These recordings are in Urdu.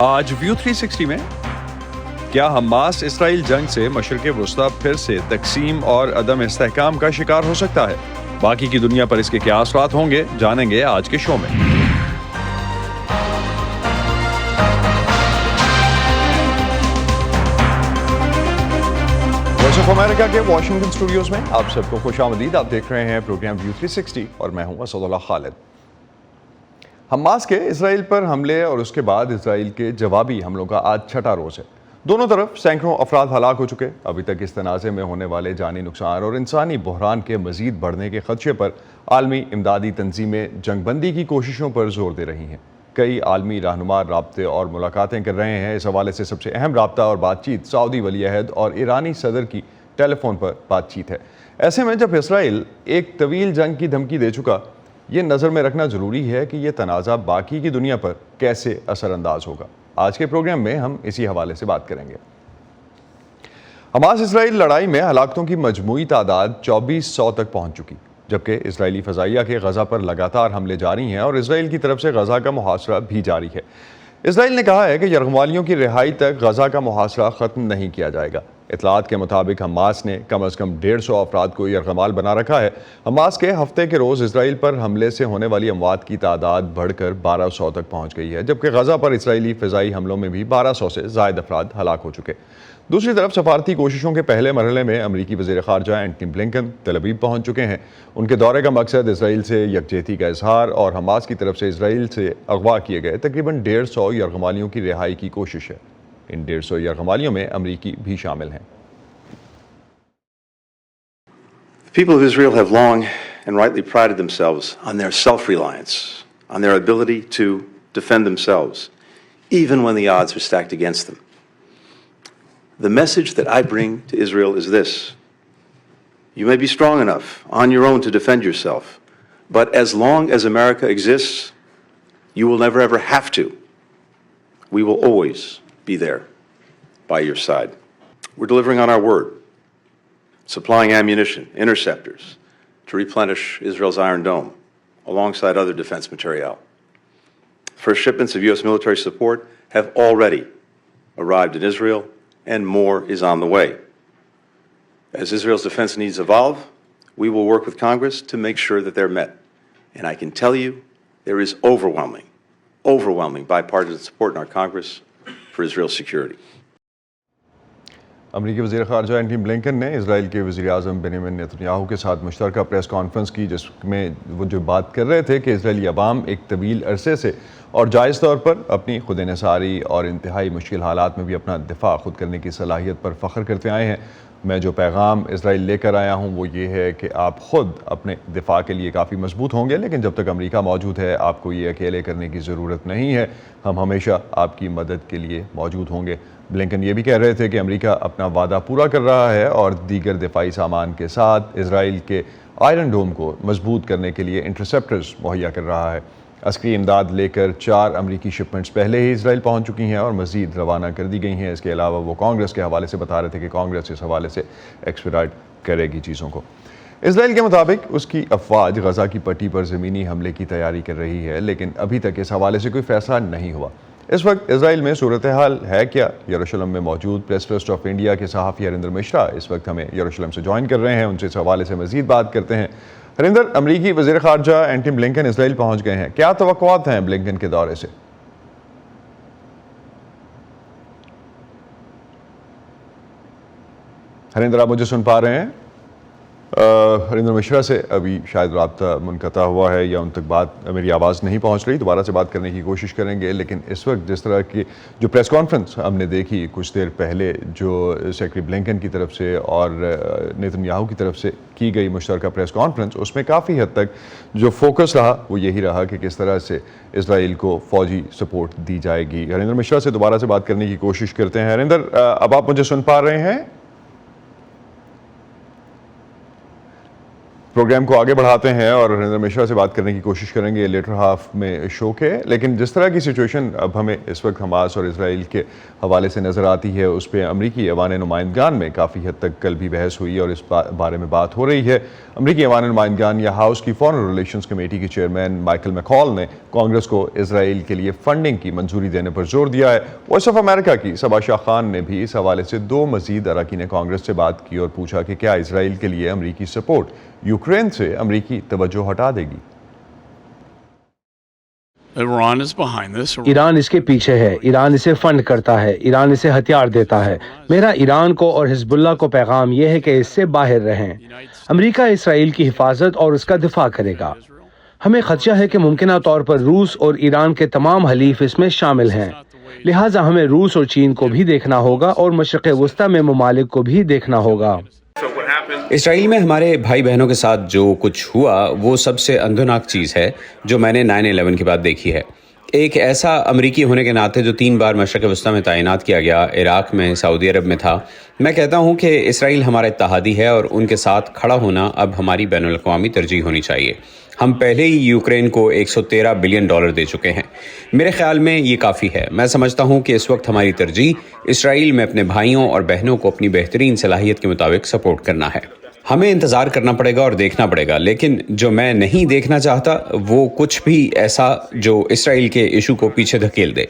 آج ویو 360 میں کیا حماس اسرائیل جنگ سے مشرق وسطی پھر سے تقسیم اور عدم استحکام کا شکار ہو سکتا ہے؟ باقی کی دنیا پر اس کے کیا اثرات ہوں گے، جانیں گے آج کے شو میں۔ وائس آف امریکہ کے واشنگٹن اسٹوڈیوز میں آپ سب کو خوش آمدید۔ آپ دیکھ رہے ہیں پروگرام ویو 360 اور میں ہوں اسد اللہ خالد۔ حماس کے اسرائیل پر حملے اور اس کے بعد اسرائیل کے جوابی حملوں کا آج چھٹا روز ہے۔ دونوں طرف سینکڑوں افراد ہلاک ہو چکے۔ ابھی تک اس تنازع میں ہونے والے جانی نقصان اور انسانی بحران کے مزید بڑھنے کے خدشے پر عالمی امدادی تنظیمیں جنگ بندی کی کوششوں پر زور دے رہی ہیں۔ کئی عالمی رہنما رابطے اور ملاقاتیں کر رہے ہیں۔ اس حوالے سے سب سے اہم رابطہ اور بات چیت سعودی ولی عہد اور ایرانی صدر کی ٹیلی فون پر بات چیت ہے۔ ایسے میں جب اسرائیل ایک طویل جنگ کی دھمکی دے چکا، یہ نظر میں رکھنا ضروری ہے کہ یہ تنازع باقی کی دنیا پر کیسے اثر انداز ہوگا۔ آج کے پروگرام میں ہم اسی حوالے سے بات کریں گے۔ حماس اسرائیل لڑائی میں ہلاکتوں کی مجموعی تعداد 2400 تک پہنچ چکی، جبکہ اسرائیلی فضائیہ کے غزہ پر لگاتار حملے جاری ہیں اور اسرائیل کی طرف سے غزہ کا محاصرہ بھی جاری ہے۔ اسرائیل نے کہا ہے کہ یرغمالیوں کی رہائی تک غزہ کا محاصرہ ختم نہیں کیا جائے گا۔ اطلاعات کے مطابق حماس نے کم از کم 150 افراد کو یرغمال بنا رکھا ہے۔ حماس کے ہفتے کے روز اسرائیل پر حملے سے ہونے والی اموات کی تعداد بڑھ کر 1200 تک پہنچ گئی ہے، جبکہ غزہ پر اسرائیلی فضائی حملوں میں بھی 1200 سے زائد افراد ہلاک ہو چکے۔ دوسری طرف سفارتی کوششوں کے پہلے مرحلے میں امریکی وزیر خارجہ اینٹنی بلنکن تل ابیب پہنچ چکے ہیں۔ ان کے دورے کا مقصد اسرائیل سے یکجہتی کا اظہار اور حماس کی طرف سے اسرائیل سے اغوا کیے گئے تقریباً 150 یرغمالیوں کی رہائی کی کوشش ہے۔ ان 150 یرغمالیوں میں امریکی بھی شامل ہیں۔ The people of Israel have long and rightly prided themselves on their self-reliance, on their ability to defend themselves, even when the odds are stacked against them. The message that I bring to Israel is this: you may be strong enough on your own to defend yourself, but as long as America exists, you will never ever have to. We will always be there by your side. We're delivering on our word, supplying ammunition, interceptors to replenish Israel's Iron Dome alongside other defense material. First shipments of U.S. military support have already arrived in Israel, and more is on the way. As Israel's defense needs evolve, we will work with Congress to make sure that they're met. And I can tell you, there is overwhelming bipartisan support in our Congress for Israel's security. امریکی وزیر خارجہ اینٹنی بلنکن نے اسرائیل کے وزیر اعظم بنیامین نیتن کے ساتھ مشترکہ پریس کانفرنس کی، جس میں وہ جو بات کر رہے تھے کہ اسرائیلی عوام ایک طویل عرصے سے اور جائز طور پر اپنی خود انحصاری اور انتہائی مشکل حالات میں بھی اپنا دفاع خود کرنے کی صلاحیت پر فخر کرتے آئے ہیں۔ میں جو پیغام اسرائیل لے کر آیا ہوں وہ یہ ہے کہ آپ خود اپنے دفاع کے لیے کافی مضبوط ہوں گے، لیکن جب تک امریکہ موجود ہے آپ کو یہ اکیلے کرنے کی ضرورت نہیں ہے۔ ہم ہمیشہ آپ کی مدد کے لیے موجود ہوں گے۔ بلنکن یہ بھی کہہ رہے تھے کہ امریکہ اپنا وعدہ پورا کر رہا ہے اور دیگر دفاعی سامان کے ساتھ اسرائیل کے آئرن ڈوم کو مضبوط کرنے کے لیے انٹرسیپٹرز مہیا کر رہا ہے۔ عسکری امداد لے کر 4 امریکی شپمنٹس پہلے ہی اسرائیل پہنچ چکی ہیں اور مزید روانہ کر دی گئی ہیں۔ اس کے علاوہ وہ کانگریس کے حوالے سے بتا رہے تھے کہ کانگریس اس حوالے سے ایکسپیڈائٹ کرے گی چیزوں کو۔ اسرائیل کے مطابق اس کی افواج غزہ کی پٹی پر زمینی حملے کی تیاری کر رہی ہے، لیکن ابھی تک اس حوالے سے کوئی فیصلہ نہیں ہوا۔ اس وقت اسرائیل میں صورتحال ہے کیا؟ یروشلم میں موجود پریس ٹرسٹ آف انڈیا کے صحافی ہریندر مشرا اس وقت ہمیں یروشلم سے جوائن کر رہے ہیں۔ ان سے اس حوالے سے مزید بات کرتے ہیں۔ ہریندر، امریکی وزیر خارجہ اینٹنی بلنکن اسرائیل پہنچ گئے ہیں، کیا توقعات ہیں بلنکن کے دورے سے؟ ہریندر، آپ مجھے سن پا رہے ہیں؟ ہریندر مشرا سے ابھی شاید رابطہ منقطع ہوا ہے یا ان تک میری آواز نہیں پہنچ رہی۔ دوبارہ سے بات کرنے کی کوشش کریں گے، لیکن اس وقت جس طرح کی جو پریس کانفرنس ہم نے دیکھی کچھ دیر پہلے، جو سیکرٹری بلنکن کی طرف سے اور نیتن یاہو کی طرف سے کی گئی مشترکہ پریس کانفرنس، اس میں کافی حد تک جو فوکس رہا وہ یہی رہا کہ کس طرح سے اسرائیل کو فوجی سپورٹ دی جائے گی۔ ہریندر مشرا سے دوبارہ سے بات کرنے کی کوشش کرتے ہیں۔ ہریندر، اب آپ مجھے سن پا رہے ہیں؟ پروگرام کو آگے بڑھاتے ہیں اور ہریندر مشرا سے بات کرنے کی کوشش کریں گے لیٹر ہاف میں شو کے. لیکن جس طرح کی سچویشن اب ہمیں اس وقت حماس اور اسرائیل کے حوالے سے نظر آتی ہے, اس پہ امریکی ایوان نمائندگان میں کافی حد تک کل بھی بحث ہوئی اور اس بارے میں بات ہو رہی ہے. امریکی ایوان نمائندگان یا ہاؤس کی فارن ریلیشنز کمیٹی کے چیئرمین مائیکل میکال نے کانگریس کو اسرائیل کے لیے فنڈنگ کی منظوری دینے پر زور دیا ہے. وائس آف امریکہ کی صبا شاہ خان نے بھی اس حوالے سے 2 مزید اراکین کانگریس سے بات کی اور پوچھا کہ کیا اسرائیل کے لیے امریکی سپورٹ یوکرین سے امریکی توجہ ہٹا دے گی. ایران اس کے پیچھے ہے, ایران اسے فنڈ کرتا ہے, ایران اسے ہتھیار دیتا ہے. میرا ایران کو اور حزب اللہ کو پیغام یہ ہے کہ اس سے باہر رہیں. امریکہ اسرائیل کی حفاظت اور اس کا دفاع کرے گا. ہمیں خدشہ ہے کہ ممکنہ طور پر روس اور ایران کے تمام حلیف اس میں شامل ہیں, لہٰذا ہمیں روس اور چین کو بھی دیکھنا ہوگا اور مشرق وسطیٰ میں ممالک کو بھی دیکھنا ہوگا. اسرائیل میں ہمارے بھائی بہنوں کے ساتھ جو کچھ ہوا وہ سب سے اندھوناک چیز ہے جو میں نے 9/11 کے بعد دیکھی ہے. ایک ایسا امریکی ہونے کے ناطے جو 3 بار مشرق وسطیٰ میں تعینات کیا گیا, عراق میں, سعودی عرب میں تھا, میں کہتا ہوں کہ اسرائیل ہمارا اتحادی ہے اور ان کے ساتھ کھڑا ہونا اب ہماری بین الاقوامی ترجیح ہونی چاہیے. ہم پہلے ہی یوکرین کو $113 بلین دے چکے ہیں. میرے خیال میں یہ کافی ہے. میں سمجھتا ہوں کہ اس وقت ہماری ترجیح اسرائیل میں اپنے بھائیوں اور بہنوں کو اپنی بہترین صلاحیت کے مطابق سپورٹ کرنا ہے. ہمیں انتظار کرنا پڑے گا اور دیکھنا پڑے گا, لیکن جو میں نہیں دیکھنا چاہتا وہ کچھ بھی ایسا جو اسرائیل کے ایشو کو پیچھے دھکیل دے.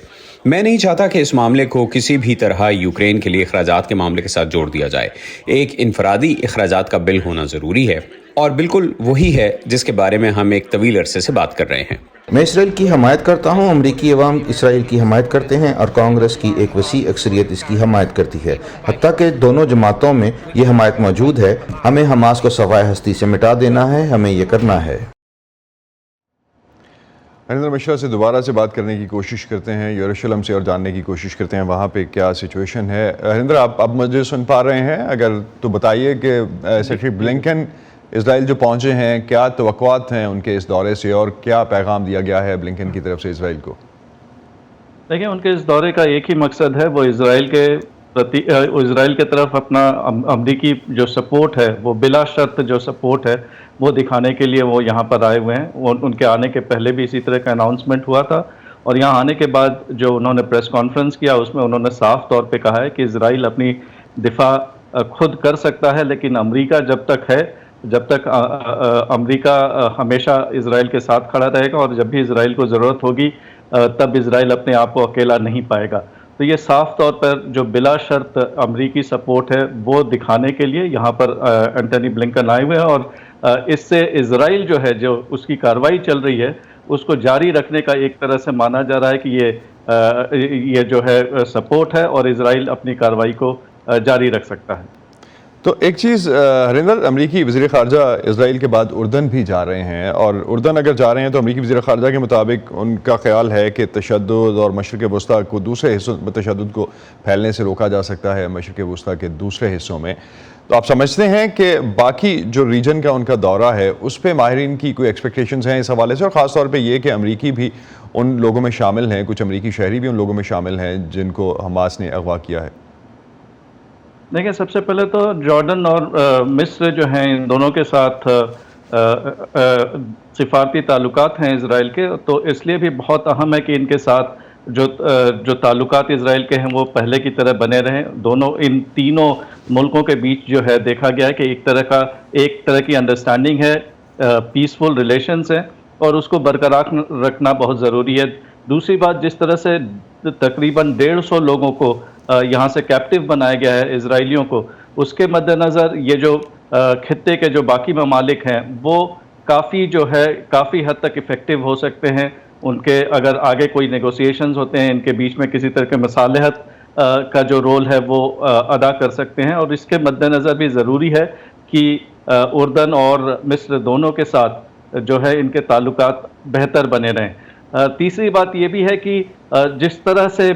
میں نہیں چاہتا کہ اس معاملے کو کسی بھی طرح یوکرین کے لیے اخراجات کے معاملے کے ساتھ جوڑ دیا جائے. ایک انفرادی اخراجات کا بل ہونا ضروری ہے اور بالکل وہی ہے جس کے بارے میں ہم ایک طویل عرصے سے بات کر رہے ہیں. میں اسرائیل کی حمایت کرتا ہوں, امریکی عوام اسرائیل کی حمایت کرتے ہیں اور کانگریس کی ایک وسیع اکثریت اس کی حمایت کرتی ہے. حتیٰ کہ دونوں جماعتوں میں یہ حمایت موجود ہے. ہمیں حماس کو سوائے ہستی سے مٹا دینا ہے, ہمیں یہ کرنا ہے. ہریندر مشرا سے دوبارہ سے بات کرنے کی کوشش کرتے ہیں, یروشلم سے, اور جاننے کی کوشش کرتے ہیں وہاں پہ کیا سچویشن ہے. ہریندر, آپ اب مجھے سن پا رہے ہیں؟ اگر تو بتائیے کہ سیکرٹری بلنکن اسرائیل جو پہنچے ہیں, کیا توقعات ہیں ان کے اس دورے سے اور کیا پیغام دیا گیا ہے بلنکن کی طرف سے اسرائیل کو؟ دیکھیں, ان کے اس دورے کا ایک ہی مقصد ہے, وہ اسرائیل کے طرف اپنا امریکی جو سپورٹ ہے, وہ بلا شرط جو سپورٹ ہے وہ دکھانے کے لیے وہ یہاں پر آئے ہوئے ہیں. ان کے آنے کے پہلے بھی اسی طرح کا اناؤنسمنٹ ہوا تھا, اور یہاں آنے کے بعد جو انہوں نے پریس کانفرنس کیا اس میں انہوں نے صاف طور پہ کہا ہے کہ اسرائیل اپنی دفاع خود کر سکتا ہے, لیکن امریکہ جب تک امریکہ ہمیشہ اسرائیل کے ساتھ کھڑا رہے گا, اور جب بھی اسرائیل کو ضرورت ہوگی تب اسرائیل اپنے آپ کو اکیلا نہیں پائے گا. تو یہ صاف طور پر جو بلا شرط امریکی سپورٹ ہے وہ دکھانے کے لیے یہاں پر اینٹنی بلنکن آئے ہوئے ہیں, اور اس سے اسرائیل جو ہے, جو اس کی کارروائی چل رہی ہے اس کو جاری رکھنے کا ایک طرح سے مانا جا رہا ہے کہ یہ جو ہے سپورٹ ہے اور اسرائیل اپنی کارروائی کو جاری رکھ سکتا ہے. تو ایک چیز ہریندر, امریکی وزیر خارجہ اسرائیل کے بعد اردن بھی جا رہے ہیں, اور اردن اگر جا رہے ہیں تو امریکی وزیر خارجہ کے مطابق ان کا خیال ہے کہ تشدد اور مشرق وسطیٰ کو دوسرے حصوں میں تشدد کو پھیلنے سے روکا جا سکتا ہے مشرق وسطیٰ کے دوسرے حصوں میں. تو آپ سمجھتے ہیں کہ باقی جو ریجن کا ان کا دورہ ہے اس پہ ماہرین کی کوئی ایکسپیکٹیشنز ہیں اس حوالے سے, اور خاص طور پہ یہ کہ امریکی بھی ان لوگوں میں شامل ہیں, کچھ امریکی شہری بھی ان لوگوں میں شامل ہیں جن کو حماس نے اغوا کیا ہے؟ دیکھیں, سب سے پہلے تو جارڈن اور مصر جو ہیں ان دونوں کے ساتھ سفارتی تعلقات ہیں اسرائیل کے, تو اس لیے بھی بہت اہم ہے کہ ان کے ساتھ جو تعلقات اسرائیل کے ہیں وہ پہلے کی طرح بنے رہیں. ان تینوں ملکوں کے بیچ جو ہے دیکھا گیا ہے کہ ایک طرح کی انڈرسٹینڈنگ ہے, پیسفل ریلیشنز ہیں, اور اس کو برقرار رکھنا بہت ضروری ہے. دوسری بات, جس طرح سے تقریباً 150 لوگوں کو یہاں سے کیپٹیو بنایا گیا ہے اسرائیلیوں کو, اس کے مد نظر یہ جو خطے کے جو باقی ممالک ہیں وہ کافی حد تک افیکٹو ہو سکتے ہیں. ان کے اگر آگے کوئی نیگوسیشنز ہوتے ہیں ان کے بیچ میں کسی طرح کے مصالحت کا جو رول ہے وہ ادا کر سکتے ہیں, اور اس کے مد نظر بھی ضروری ہے کہ اردن اور مصر دونوں کے ساتھ جو ہے ان کے تعلقات بہتر بنے رہیں. تیسری بات یہ بھی ہے کہ جس طرح سے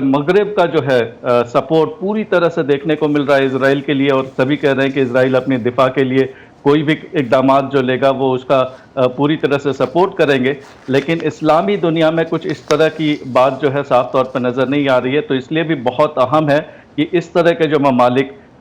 مغرب کا جو ہے سپورٹ پوری طرح سے دیکھنے کو مل رہا ہے اسرائیل کے لیے, اور سبھی کہہ رہے ہیں کہ اسرائیل اپنی دفاع کے لیے کوئی بھی اقدامات جو لے گا وہ اس کا پوری طرح سے سپورٹ کریں گے, لیکن اسلامی دنیا میں کچھ اس طرح کی بات جو ہے صاف طور پر نظر نہیں آ رہی ہے. تو اس لیے بھی بہت اہم ہے کہ اس طرح کے جو ممالک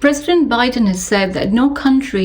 President Biden has said that no country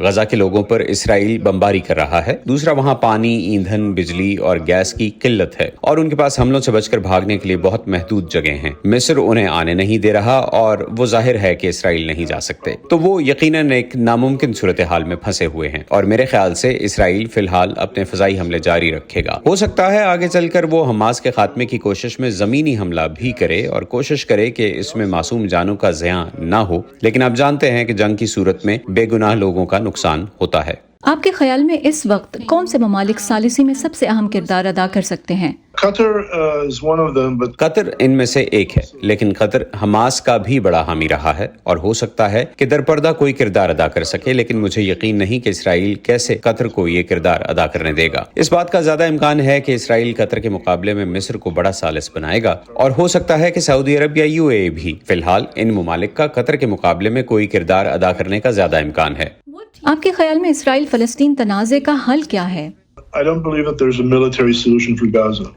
Gaza کے لوگوں پر اسرائیل بمباری کر رہا ہے، دوسرا وہاں پانی، ایندھن، بجلی اور گیس کی قلت ہے اور ان کے پاس حملوں سے بچ کر بھاگنے کے لیے بہت محدود جگہیں ہیں۔ مصر انہیں آنے نہیں دے رہا اور وہ ظاہر ہے کہ اسرائیل نہیں جا سکتے، تو وہ یقیناً ایک ناممکن صورتحال میں پھنسے ہوئے ہیں اور میرے خیال سے اسرائیل فی الحال اپنے فضائی حملے جاری رکھے گا۔ ہو سکتا ہے آگے چل کر وہ حماس کے خاتمے کی کوشش میں زمینی حملہ بھی کرے اور کوشش کرے کہ اس میں معصوم جانوں کا زیاں نہ ہو، لیکن آپ جانتے ہیں کہ جنگ کی صورت میں بے گناہ لوگوں کا نقصان ہوتا ہے۔ آپ کے خیال میں اس وقت کون سے ممالک ثالثی میں سب سے اہم کردار ادا کر سکتے ہیں؟ قطر ان میں سے ایک ہے، لیکن قطر حماس کا بھی بڑا حامی رہا ہے اور ہو سکتا ہے کہ درپردہ کوئی کردار ادا کر سکے، لیکن مجھے یقین نہیں کہ اسرائیل کیسے قطر کو یہ کردار ادا کرنے دے گا۔ اس بات کا زیادہ امکان ہے کہ اسرائیل قطر کے مقابلے میں مصر کو بڑا ثالث بنائے گا اور ہو سکتا ہے کہ سعودی عرب یا UAE بھی۔ فی الحال ان ممالک کا قطر کے مقابلے میں کوئی کردار ادا کرنے کا زیادہ امکان ہے۔ آپ کے خیال میں اسرائیل فلسطین تنازع کا حل کیا ہے؟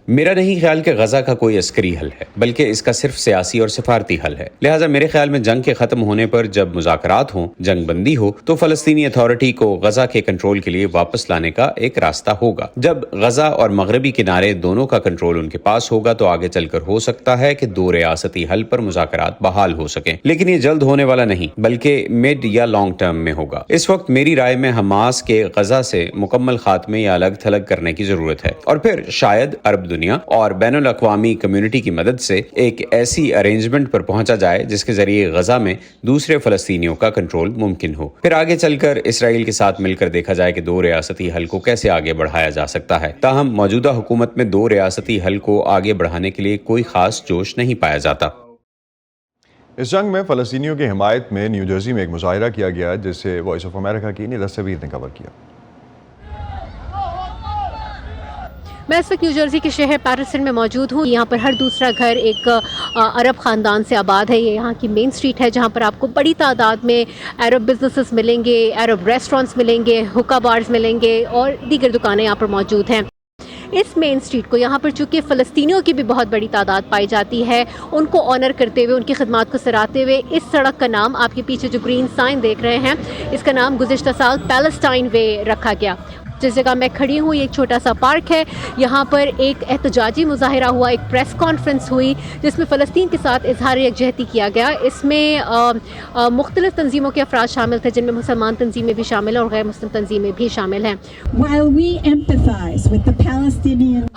میرا نہیں خیال کہ غزہ کا کوئی عسکری حل ہے، بلکہ اس کا صرف سیاسی اور سفارتی حل ہے۔ لہٰذا میرے خیال میں جنگ کے ختم ہونے پر جب مذاکرات ہوں، جنگ بندی ہو، تو فلسطینی اتھارٹی کو غزہ کے کنٹرول کے لیے واپس لانے کا ایک راستہ ہوگا۔ جب غزہ اور مغربی کنارے دونوں کا کنٹرول ان کے پاس ہوگا تو آگے چل کر ہو سکتا ہے کہ دو ریاستی حل پر مذاکرات بحال ہو سکیں، لیکن یہ جلد ہونے والا نہیں بلکہ مڈ یا لانگ ٹرم میں ہوگا۔ اس وقت میری رائے میں حماس کے غزہ سے مکمل خاتمے یا الگ تھلگ کرنے کی ضرورت ہے اور پھر شاید عرب دنیا اور بین الاقوامی کمیونٹی کی مدد سے ایک ایسی ارینجمنٹ پر پہنچا جائے جس کے ذریعے غزہ میں دوسرے فلسطینیوں کا کنٹرول ممکن ہو۔ پھر آگے چل کر اسرائیل کے ساتھ مل کر دیکھا جائے کہ دو ریاستی حل کو کیسے آگے بڑھایا جا سکتا ہے۔ تاہم موجودہ حکومت میں دو ریاستی حل کو آگے بڑھانے کے لیے کوئی خاص جوش نہیں پایا جاتا۔ اس جنگ میں فلسطینیوں کی حمایت میں نیو جرسی میں ایک مظاہرہ کیا گیا جسے وائس آف امریکہ کی نیلت سبیر نے کور کیا۔ میں اس وقت نیو جرسی کے شہر پیٹرسن میں موجود ہوں۔ یہاں پر ہر دوسرا گھر ایک عرب خاندان سے آباد ہے۔ یہ یہاں کی مین سٹریٹ ہے جہاں پر آپ کو بڑی تعداد میں عرب بزنسز ملیں گے، عرب ریسٹورانٹس ملیں گے، ہوکا بارز ملیں گے اور دیگر دکانیں یہاں پر موجود ہیں۔ اس مین سٹریٹ کو یہاں پر چونکہ فلسطینیوں کی بھی بہت بڑی تعداد پائی جاتی ہے، ان کو آنر کرتے ہوئے، ان کی خدمات کو سراہتے ہوئے اس سڑک کا نام آپ کے پیچھے جو گرین سائن دیکھ رہے ہیں، اس کا نام گزشتہ سال پیلسٹائن وے رکھا گیا۔ جس جگہ میں کھڑی ہوں یہ ایک چھوٹا سا پارک ہے، یہاں پر ایک احتجاجی مظاہرہ ہوا، ایک پریس کانفرنس ہوئی جس میں فلسطین کے ساتھ اظہار یکجہتی کیا گیا۔ اس میں مختلف تنظیموں کے افراد شامل تھے جن میں مسلمان تنظیمیں بھی شامل ہیں اور غیر مسلم تنظیمیں بھی شامل ہیں۔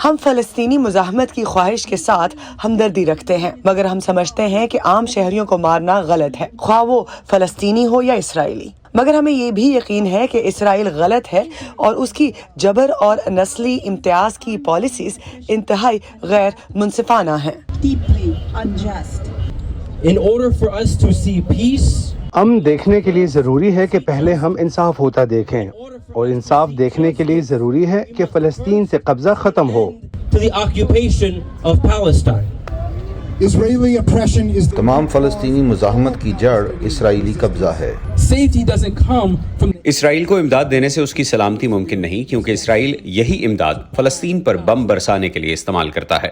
ہم فلسطینی مزاحمت کی خواہش کے ساتھ ہمدردی رکھتے ہیں، مگر ہم سمجھتے ہیں کہ عام شہریوں کو مارنا غلط ہے، خواہ وہ فلسطینی ہو یا اسرائیلی۔ مگر ہمیں یہ بھی یقین ہے کہ اسرائیل غلط ہے اور اس کی جبر اور نسلی امتیاز کی پالیسیز انتہائی غیر منصفانہ ہیں۔ امن دیکھنے کے لیے ضروری ہے کہ پہلے ہم انصاف ہوتا دیکھیں اور انصاف دیکھنے کے لیے ضروری ہے کہ فلسطین سے قبضہ ختم ہو۔ تمام فلسطینی مزاحمت کی جڑ اسرائیلی قبضہ ہے۔ اسرائیل کو امداد دینے سے اس کی سلامتی ممکن نہیں، کیونکہ اسرائیل یہی امداد فلسطین پر بم برسانے کے لیے استعمال کرتا ہے۔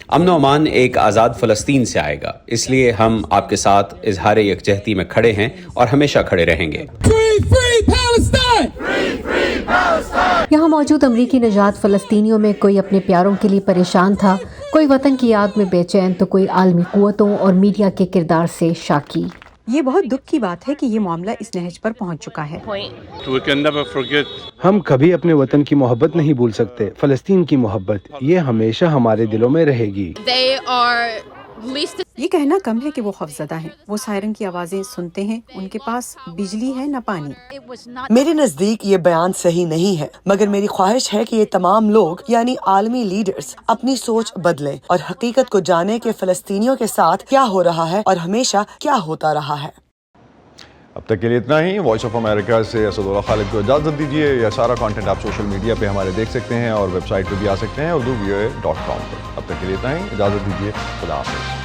امن و امان ایک آزاد فلسطین سے آئے گا، اس لیے ہم آپ کے ساتھ اظہار یکجہتی میں کھڑے ہیں اور ہمیشہ کھڑے رہیں گے۔ یہاں موجود امریکی نژاد فلسطینیوں میں کوئی اپنے پیاروں کے لیے پریشان تھا، کوئی وطن کی یاد میں بے چین تو کوئی عالمی قوتوں اور میڈیا کے کردار سے شاکی۔ یہ بہت دکھ کی بات ہے کہ یہ معاملہ اس نہج پر پہنچ چکا ہے۔ ہم کبھی اپنے وطن کی محبت نہیں بھول سکتے، فلسطین کی محبت یہ ہمیشہ ہمارے دلوں میں رہے گی۔ یہ کہنا کم ہے کہ وہ خوفزدہ ہیں، وہ سائرن کی آوازیں سنتے ہیں، ان کے پاس بجلی ہے نہ پانی۔ میرے نزدیک یہ بیان صحیح نہیں ہے، مگر میری خواہش ہے کہ یہ تمام لوگ یعنی عالمی لیڈرز اپنی سوچ بدلیں اور حقیقت کو جانیں کہ فلسطینیوں کے ساتھ کیا ہو رہا ہے اور ہمیشہ کیا ہوتا رہا ہے۔ اب تک کے لیے اتنا ہی۔ وائس آف امریکہ سے اسد اللہ خالد کو اجازت دیجیے۔ یہ سارا کانٹینٹ آپ سوشل میڈیا پہ ہمارے دیکھ سکتے ہیں اور ویب سائٹ پہ بھی آ سکتے ہیں، urduvoa.com پر۔ اب تک کے لیے اتنا ہی، اجازت دیجیے، خدا حافظ۔